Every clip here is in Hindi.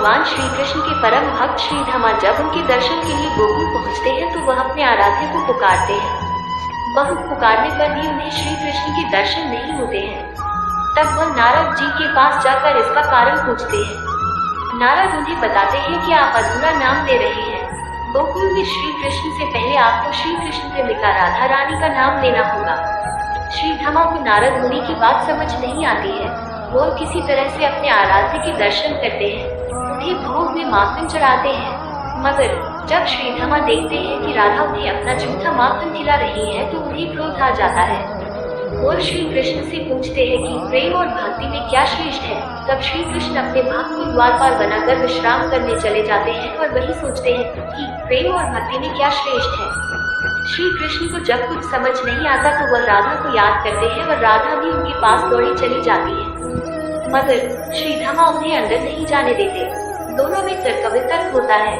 भगवान श्री कृष्ण के परम भक्त श्रीधामा जब उनके दर्शन के लिए गोकुल पहुँचते हैं तो वह अपने आराध्य को पुकारते हैं। बहुत पुकारने पर भी उन्हें श्री कृष्ण के दर्शन नहीं होते हैं। तब वह नारद जी के पास जाकर इसका कारण पूछते हैं। नारद उन्हें बताते हैं कि आप अधूरा नाम ले रहे हैं। गोकुल में श्री कृष्ण से पहले आपको श्री कृष्ण प्रेमिका राधा रानी का नाम लेना होगा। श्रीधामा को नारद मुनि की बात समझ नहीं आती है। वो किसी तरह से अपने आराध्य के दर्शन करते हैं, उन्हें भोग में माखन चढ़ाते हैं। मगर जब श्रीधामा देखते हैं कि राधा उन्हें अपना झूठा माखन खिला रही है तो उन्हें क्रोध आ जाता है। वो श्री कृष्ण से पूछते हैं कि प्रेम और भक्ति में क्या श्रेष्ठ है। तब श्री कृष्ण अपने भक्त को द्वारपाल बनाकर विश्राम करने चले जाते हैं और वही सोचते हैं कि प्रेम और भक्ति में क्या श्रेष्ठ है। श्री कृष्ण को जब कुछ समझ नहीं आता तो वह राधा को याद करते हैं और राधा भी उनके पास दौड़ी चली जाती है। मगर श्रीधामा उन्हें अंदर नहीं जाने देते। दोनों में तर्क होता है।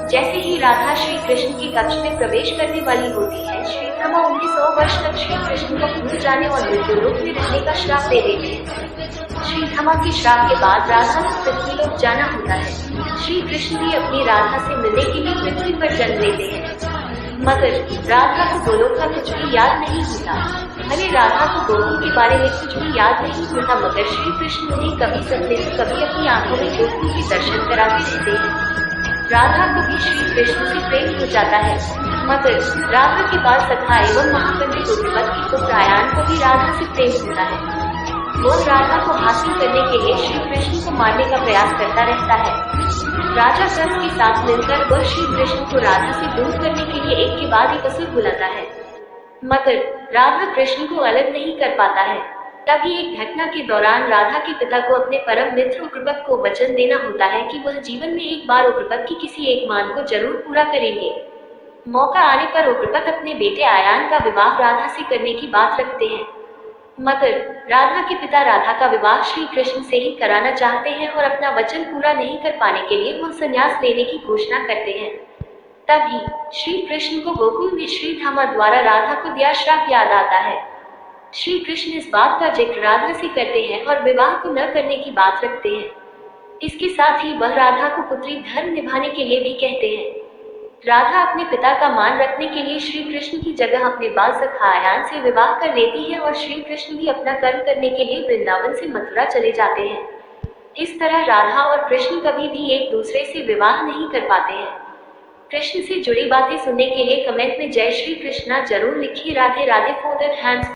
जैसे ही राधा श्री कृष्ण के कक्ष में प्रवेश करने वाली होती है, श्रीधामा उन्हें 100 वर्ष तक श्री कृष्ण को भूल जाने और मृत्युलोक में रहने का श्राप दे देते हैं। श्रीधामा के श्राप के बाद राधा को पृथ्वीलोक जाना होता है। श्री कृष्ण भी अपनी राधा से मिलने के लिए पृथ्वी पर जन्म लेते हैं। मगर राधा को गोलोक का कुछ भी याद नहीं होता। भले राधा को गोकुल के बारे में कुछ भी याद नहीं होता, मगर श्री कृष्ण उन्हें कभी सपने में कभी अपनी आंखों में गोकुल के दर्शन कराते रहते हैं। राधा को भी श्री कृष्ण से प्रेम हो जाता है, मगर राधा के बाद सखा एवं महापंडित उत्पत्ति की पुत्र आयान को भी राधा से प्रेम होता है। वो राधा को हासिल करने के लिए श्री कृष्ण को मारने का प्रयास करता रहता है। राजा कंस के साथ मिलकर वह श्री कृष्ण को राधा से दूर करने के लिए एक के बाद एक असुर बुलाता है, मगर राधा कृष्ण को अलग नहीं कर पाता है। तभी एक घटना के दौरान राधा के पिता को अपने परम मित्र उग्रपद को वचन देना होता है कि वह जीवन में एक बार उग्रपद की किसी एक मांग को जरूर पूरा करेंगे। मौका आने पर उग्रपद अपने बेटे आयान का विवाह राधा से करने की बात रखते हैं, मगर राधा के पिता राधा का विवाह श्री कृष्ण से ही कराना चाहते हैं और अपना वचन पूरा नहीं कर पाने के लिए वह संन्यास लेने की घोषणा करते हैं। तभी श्री कृष्ण को गोकुल में श्रीधामा द्वारा राधा को दिया श्राप याद आता है। श्री कृष्ण इस बात का जिक्र राधा से करते हैं और विवाह को न करने की बात रखते हैं। इसके साथ ही वह राधा को पुत्री धर्म निभाने के लिए भी कहते हैं। राधा अपने पिता का मान रखने के लिए श्री कृष्ण की जगह अपने बाल सखा आयान से विवाह कर लेती है और श्री कृष्ण भी अपना कर्म करने के लिए वृंदावन से मथुरा चले जाते हैं। इस तरह राधा और कृष्ण कभी भी एक दूसरे से विवाह नहीं कर पाते हैं। कृष्ण से जुड़ी बातें सुनने के लिए कमेंट में जय श्री कृष्णा जरूर लिखिए। Radhe Radhe. For that hands